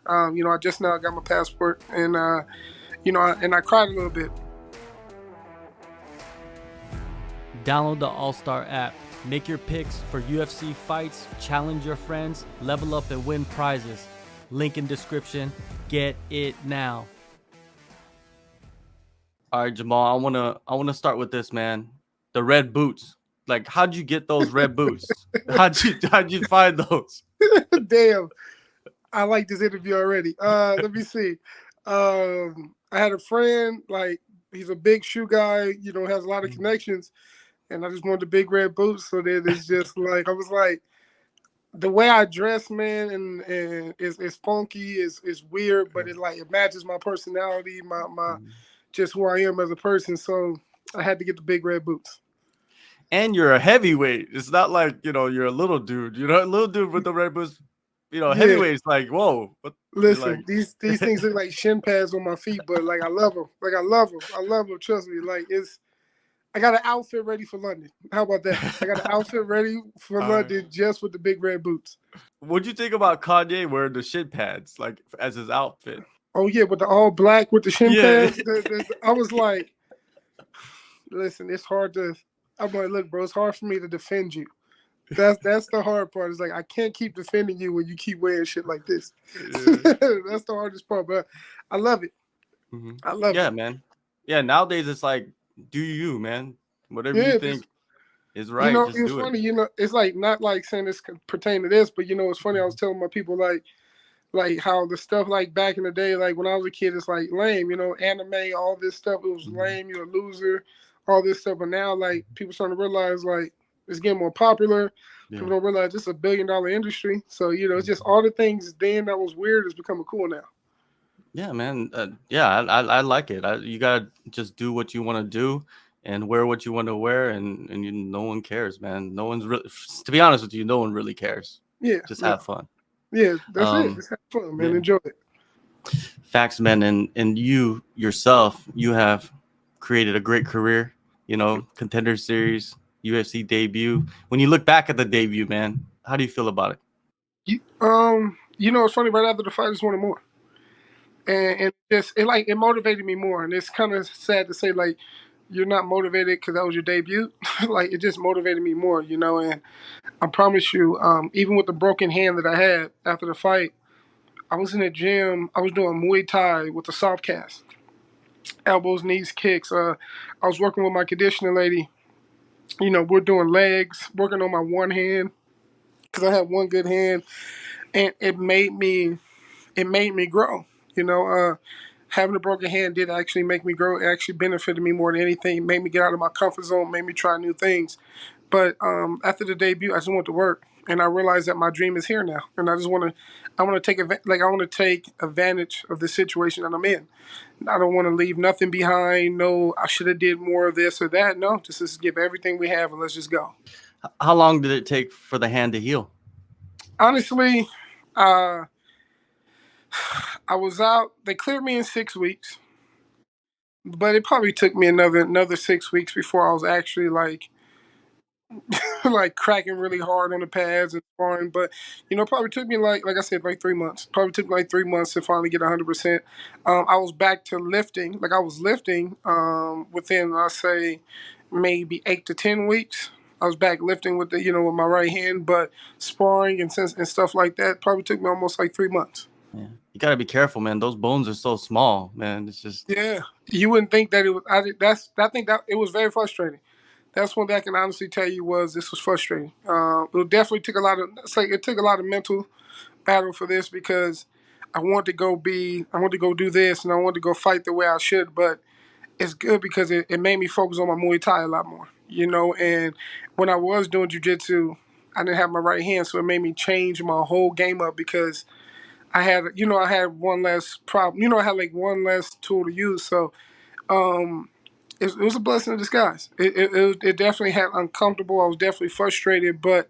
I just now got my passport, and I cried a little bit. Download the AllStar app. Make your picks for UFC fights, challenge your friends, level up and win prizes. Link in description. Get it now. All right, Jamal, I wanna start with this, man. The red boots. Like, how'd you get those red boots? How'd you find those? Damn, I like this interview already. Let me see. I had a friend, like, he's a big shoe guy, has a lot of connections, and I just wanted the big red boots. So then it's just like, I was like, the way I dress, man, and it's funky, is weird, but it matches my personality, my just who I am as a person. So I had to get the big red boots. And you're a heavyweight. It's not like, you're a little dude. A little dude with the red boots. Yeah. Heavyweight's like, whoa. But you're like, Listen, these things look like shin pads on my feet, but like I love them. Like I love them. I love them. Trust me. Like I got an outfit ready for London. How about that? I got an outfit ready for London just with the big red boots. What'd you think about Kanye wearing the shin pads, like, as his outfit? Oh yeah, with the all black with the shin Yeah. pads. I was like, listen, it's hard to. I'm like, look, bro, it's hard for me to defend you. That's the hard part. It's like I can't keep defending you when you keep wearing shit like this. Yeah. That's the hardest part, but I love it. Mm-hmm. I love Yeah, it. man. Yeah, nowadays it's like, do you, man? Whatever you Yeah, think is right, it just was do it. funny. It's like not like saying this can pertain to this, but it's funny. I was telling my people like how the stuff like back in the day, like when I was a kid, it's like lame. Anime, all this stuff, it was lame. You're a loser, all this stuff. But now, like people starting to realize like it's getting more popular. People don't realize it's a $1 billion industry. So it's just all the things then that was weird is becoming cool now. Yeah, man. Yeah, I like it. You gotta just do what you want to do and wear what you want to wear, and no one cares, man. No one's really, to be honest with you, no one really cares. Yeah, Just no, have fun. yeah, that's it. Just have fun, man. Yeah. Enjoy it. Facts, man. And you yourself, you have created a great career. Contender Series, UFC debut. When you look back at the debut, man, how do you feel about it? It's funny. Right after the fight, I just wanted more. And it motivated me more, and it's kind of sad to say like you're not motivated because that was your debut. Like it just motivated me more, and I promise you, even with the broken hand that I had after the fight, I was in the gym. I was doing Muay Thai with the soft cast, elbows, knees, kicks. I was working with my conditioning lady. We're doing legs, working on my one hand because I have one good hand, and it made me grow. Having a broken hand did actually make me grow. It actually benefited me more than anything. It made me get out of my comfort zone, made me try new things. But after the debut, I just went to work, and I realized that my dream is here now, and I want to I want to take advantage of the situation that I'm in. I don't want to leave nothing behind. No, I should have did more of this or that. No, just let's give everything we have and let's just go. How long did it take for the hand to heal? Honestly, uh, I was out. They cleared me in 6 weeks. But it probably took me another 6 weeks before I was actually like like cracking really hard on the pads and sparring. But probably took me like I said, like 3 months. Probably took me like 3 months to finally get 100%. I was back to lifting, like I was lifting within I say maybe 8 to 10 weeks. I was back lifting with with my right hand, but sparring and stuff like that probably took me almost like 3 months. Yeah, you gotta be careful, man. Those bones are so small, man. It's just Yeah, you wouldn't think that it was. I think that it was very frustrating. That's one thing I can honestly tell you was this was frustrating. It definitely took a lot of. It's like it took a lot of mental battle for this because I wanted to go do this, and I wanted to go fight the way I should. But it's good because it made me focus on my Muay Thai a lot more. And when I was doing jujitsu, I didn't have my right hand, so it made me change my whole game up because I had one less problem. I had like one less tool to use. So um, it was a blessing in disguise. It definitely had uncomfortable. I was definitely frustrated, but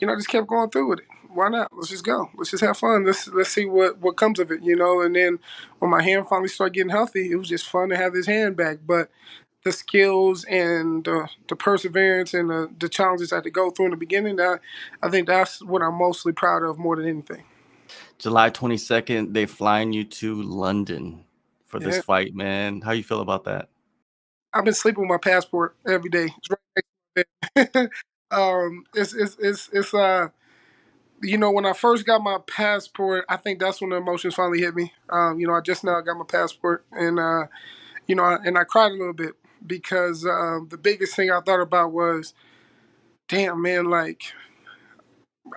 I just kept going through with it. Why not? Let's just go. Let's just have fun. Let's see what comes of it. And then when my hand finally started getting healthy, it was just fun to have this hand back. But the skills and the perseverance and the challenges I had to go through in the beginning, I think that's what I'm mostly proud of more than anything. July 22nd, they flying you to London for this Yeah, fight, man. How you feel about that? I've been sleeping with my passport every day. It's right next to my bed. It's when I first got my passport, I think that's when the emotions finally hit me. I just now got my passport, and I cried a little bit because the biggest thing I thought about was, damn man, like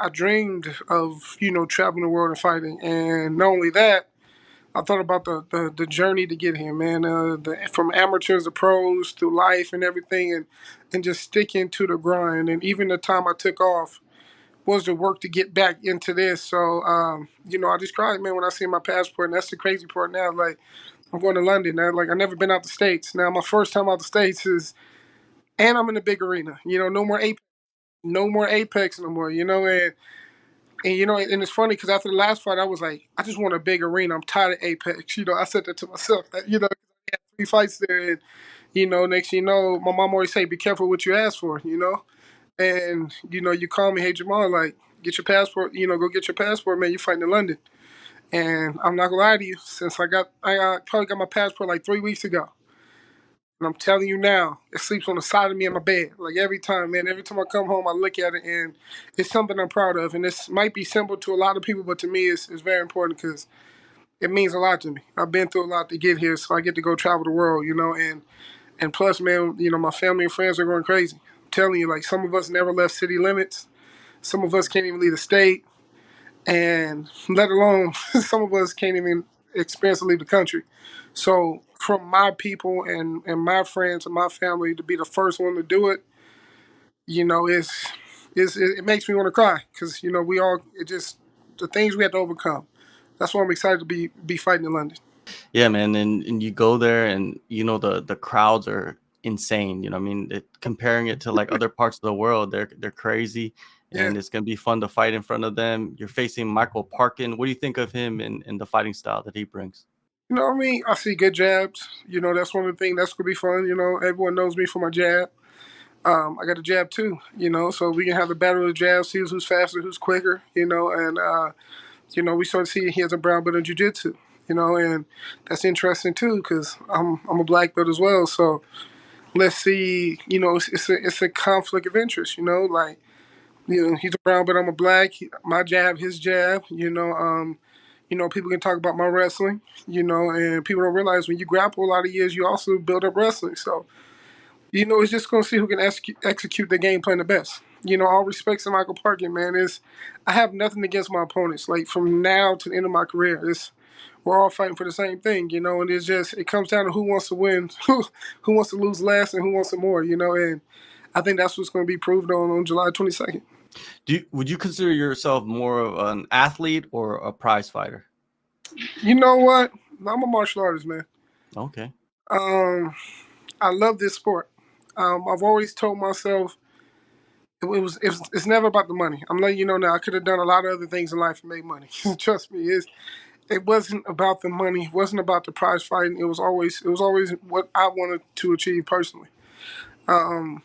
I dreamed of traveling the world and fighting, and not only that, I thought about the journey to get here, man. From amateurs to pros to life and everything, and just sticking to the grind. And even the time I took off was the work to get back into this. So, I just cried, man, when I see my passport. And that's the crazy part now. Like, I'm going to London. Now, like, I've never been out the States. Now, my first time out the States and I'm in a big arena. No more Apex, no more Apex no more. And it's funny because after the last fight, I was like, I just want a big arena. I'm tired of Apex. I said that to myself. I had 3 fights there, and next thing you know, my mom always say, "Be careful what you ask for." And you call me, "Hey Jamal, like, get your passport. Go get your passport, man. You fighting in London." And I'm not gonna lie to you, since I probably got my passport like 3 weeks ago. And I'm telling you now, it sleeps on the side of me in my bed. Like every time, man, every time I come home, I look at it and it's something I'm proud of. And this might be simple to a lot of people, but to me, it's very important because it means a lot to me. I've been through a lot to get here, so I get to go travel the world, and plus, man, my family and friends are going crazy. I'm telling you, like some of us never left city limits. Some of us can't even leave the state, and let alone some of us can't even experience to leave the country. So from my people and my friends and my family to be the first one to do it, it makes me want to cry because we all it just the things we had to overcome. That's why I'm excited to be fighting in London. Yeah, man, and you go there, and the crowds are insane. I mean, comparing it to like other parts of the world, they're crazy, Yeah, and it's gonna be fun to fight in front of them. You're facing Michael Parkin. What do you think of him and the fighting style that he brings? what I mean. I see good jabs. That's one of the things that's gonna be fun. Everyone knows me for my jab. I got a jab too. So we can have the battle of the jabs, see who's faster, who's quicker. And we sort of see he has a brown belt in jiu-jitsu. And that's interesting too because I'm a black belt as well. So let's see. It's a conflict of interest. Like he's a brown belt, I'm a black. My jab, his jab. People can talk about my wrestling. And people don't realize when you grapple a lot of years, you also build up wrestling. So it's just going to see who can execute the game plan the best. All respects to Michael Parkin, man. I have nothing against my opponents. Like from now to the end of my career, we're all fighting for the same thing, and it comes down to who wants to win, who wants to lose less, and who wants it more, and I think that's what's going to be proved on July 22nd. Would you consider yourself more of an athlete or a prize fighter? You know what? I'm a martial artist, man. Okay. Um, I love this sport. I've always told myself it's never about the money. I'm letting you know now. I could have done a lot of other things in life and made money. Trust me, it wasn't about the money. It wasn't about the prize fighting. It was always what I wanted to achieve personally. And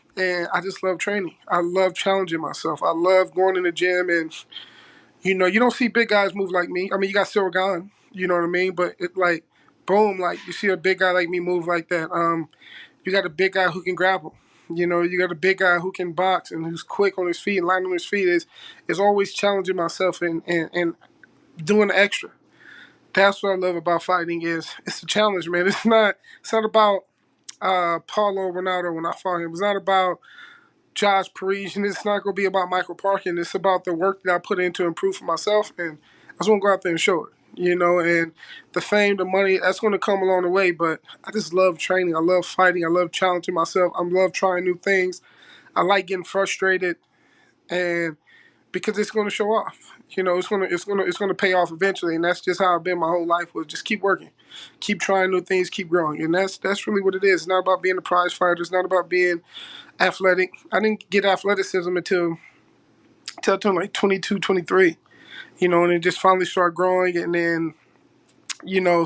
I just love training. I love challenging myself. I love going in the gym and you don't see big guys move like me. I mean, you got Silver Gun, you know what I mean? But it like boom, like you see a big guy like me move like that. You got a big guy who can grapple. You got a big guy who can box and who's quick on his feet and light on his feet is always challenging myself and doing the extra. That's what I love about fighting is it's a challenge, man. It's not about Paulo Ronaldo when I fought him. It's not about Josh Parisian. It's not going to be about Michael Parkin. It's about the work that I put in to improve for myself, and I just want to go out there and show it. And the fame, the money, that's going to come along the way. But I just love training. I love fighting. I love challenging myself. I love trying new things. I like getting frustrated, and because it's going to show off. It's gonna pay off eventually, and that's just how I've been my whole life. Was just keep working, keep trying new things, keep growing, and that's really what it is. It's not about being a prize fighter. It's not about being athletic. I didn't get athleticism until I turned like 22, 23. And it just finally started growing, and then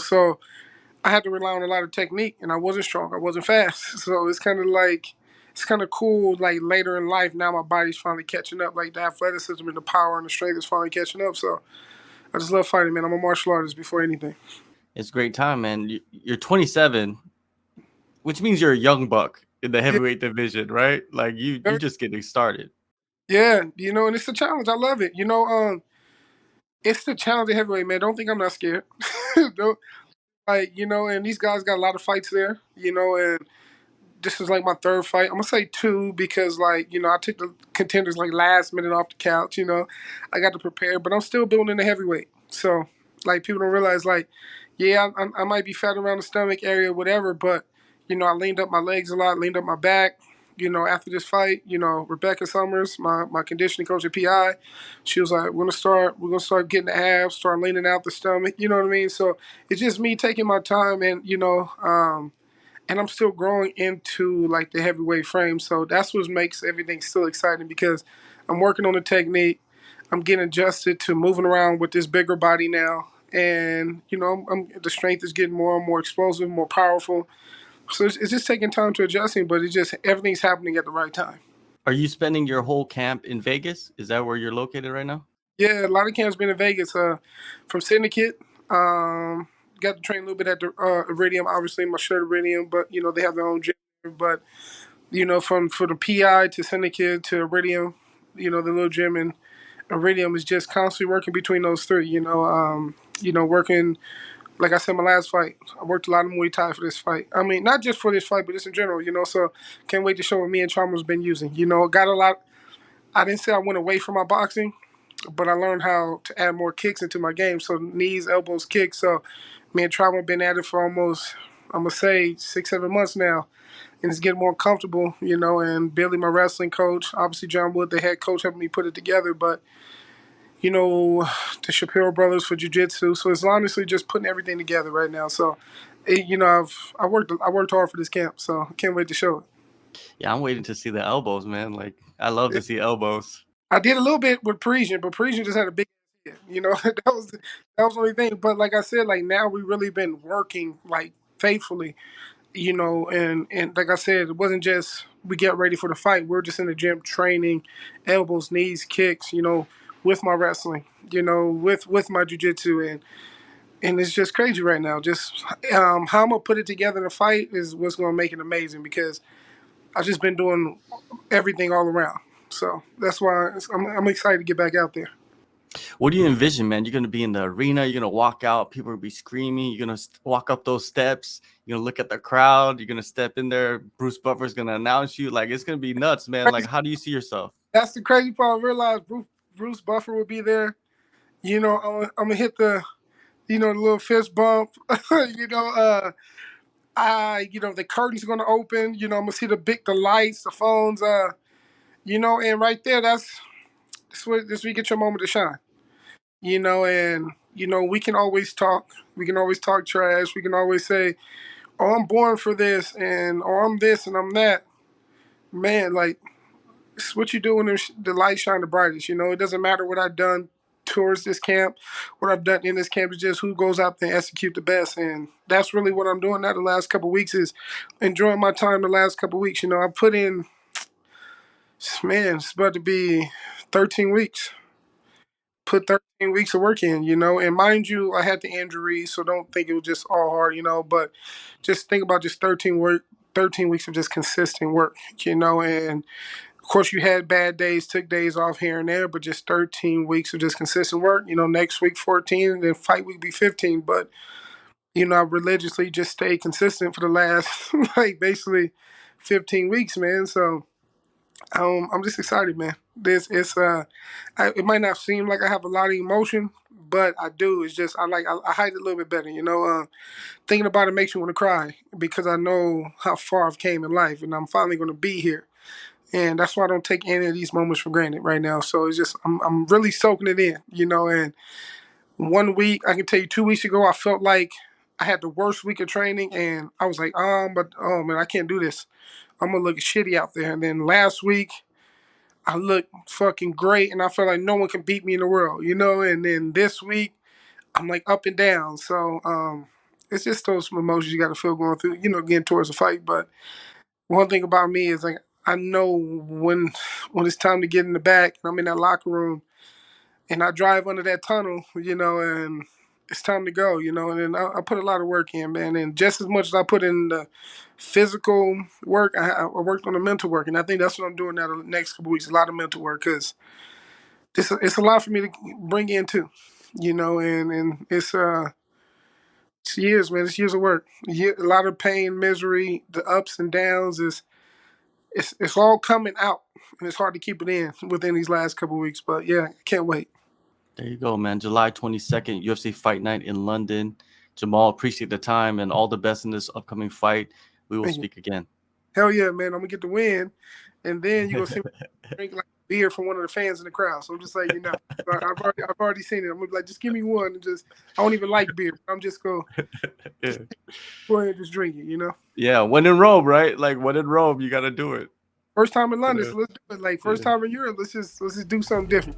so I had to rely on a lot of technique, and I wasn't strong. I wasn't fast, so it's kind of cool. Like later in life, now my body's finally catching up. Like the athleticism and the power and the strength is finally catching up. So I just love fighting, man. I'm a martial artist before anything. It's a great time, man. You're 27, which means you're a young buck in the Yeah, heavyweight division, right? Like you just getting started. yeah, and it's a challenge. I love it. It's the challenge of heavyweight, man. Don't think I'm not scared. Don't, and these guys got a lot of fights there, and this is like my third fight. I'm gonna say two because I took the contenders like last minute off the couch. I got to prepare, but I'm still building the heavyweight. So people don't realize yeah, I might be fat around the stomach area, whatever, but I leaned up my legs a lot, leaned up my back. After this fight, Rebecca Summers, my conditioning coach at PI, she was like, we're gonna start getting the abs, start leaning out the stomach. You know what I mean? So it's just me taking my time and and I'm still growing into like the heavyweight frame. So that's what makes everything still exciting because I'm working on the technique. I'm getting adjusted to moving around with this bigger body now, and the strength is getting more and more explosive, more powerful. So it's just taking time to adjusting, but it's just everything's happening at the right time. Are you spending your whole camp in Vegas? Is that where you're located right now? Yeah, a lot of camps been in Vegas. From Syndicate, got to train a little bit at the Iridium. Obviously, my shirt Iridium, but they have their own gym. But from the PI to Syndicate to Iridium, the little gym in Iridium is just constantly working between those three. Working like I said, my last fight, I worked a lot of Muay Thai for this fight. I mean, not just for this fight, but just in general. So can't wait to show what me and Chalmers been using. Got a lot. I didn't say I went away from my boxing, but I learned how to add more kicks into my game. So knees, elbows, kicks. So me and Trauma been at it for almost, I'm gonna say 6, 7 months now, and it's getting more comfortable. And Billy, my wrestling coach, obviously John Wood, the head coach, helping me put it together. But the Shapiro brothers for jiu-jitsu. So it's honestly just putting everything together right now. So, I worked hard for this camp. So I can't wait to show it. Yeah, I'm waiting to see the elbows, man. Like I love Yeah. to see elbows. I did a little bit with Parisian, but Parisian just had a big head. that was the only thing. But like I said, like now we really been working like faithfully, and like I said, it wasn't just we get ready for the fight. We're just in the gym training, elbows, knees, kicks, with my wrestling, with my jujitsu, and it's just crazy right now. Just how I'm gonna put it together in a fight is what's gonna make it amazing because I've just been doing everything all around. So that's why I'm excited to get back out there. What do you envision, man? You're gonna be in the arena. You're gonna walk out. People will be screaming. You're gonna walk up those steps. You're gonna look at the crowd. You're gonna step in there. Bruce Buffer's gonna announce you. Like it's gonna be nuts, man. Like how do you see yourself? That's the crazy part. I realized Bruce Buffer will be there. I'm gonna hit the little fist bump. you know, uh, the curtains gonna open. I'm gonna see the lights, the phones. And right there, this we get your moment to shine. And we can always talk. We can always talk trash. We can always say, "Oh, I'm born for this," and "Oh, I'm this and I'm that." Man, like it's what you do when the light shine the brightest. It doesn't matter what I've done towards this camp, what I've done in this camp. It's just who goes out there and execute the best, and that's really what I'm doing now. The last couple of weeks is enjoying my time. The last couple of weeks, I put in, man, it's about to be 13 weeks. Put 13 weeks of work in, and mind you, I had the injury, so don't think it was just all hard, but just think about just 13 weeks of just consistent work, and of course, you had bad days, took days off here and there, but just 13 weeks of just consistent work. Next week 14, and then fight week be 15. But I religiously just stayed consistent for the last like basically 15 weeks, man. So I'm just excited, man. It might not seem like I have a lot of emotion, but I do. It's just I hide it a little bit better. Thinking about it makes me want to cry because I know how far I've came in life, and I'm finally going to be here. And that's why I don't take any of these moments for granted right now. So it's just I'm really soaking it in, And one week, I can tell you, 2 weeks ago, I felt like I had the worst week of training, and I was like, but oh man, I can't do this. I'm gonna look shitty out there. And then last week, I looked fucking great, and I felt like no one can beat me in the world, And then this week, I'm like up and down. So it's just those emotions you got to feel going through, getting towards a fight, but one thing about me is like I know when it's time to get in the back and I'm in that locker room and I drive under that tunnel, and it's time to go, and then I put a lot of work in, man, and just as much as I put in the physical work, I worked on the mental work, and I think that's what I'm doing now the next couple weeks, a lot of mental work, because it's a lot for me to bring in too, and it's years, man, it's years of work, a lot of pain, misery, the ups and downs is it's all coming out, and it's hard to keep it in within these last couple of weeks, but yeah, I can't wait. There you go, man. July 22nd, UFC Fight Night in London. Jamal, appreciate the time and all the best in this upcoming fight. We will Thank you. speak again. Hell yeah, man, I'm gonna get the win, and then you're gonna see me drink like beer from one of the fans in the crowd. So I'm just like, I've already seen it. I'm gonna be like, just give me one, and just I don't even like beer. I'm just gonna Yeah. go ahead and just drink it. Yeah, when in Rome, right? Like when in Rome, you got to do it. First time in London, Yeah. so let's do it. Like first time in Europe, let's just do something different.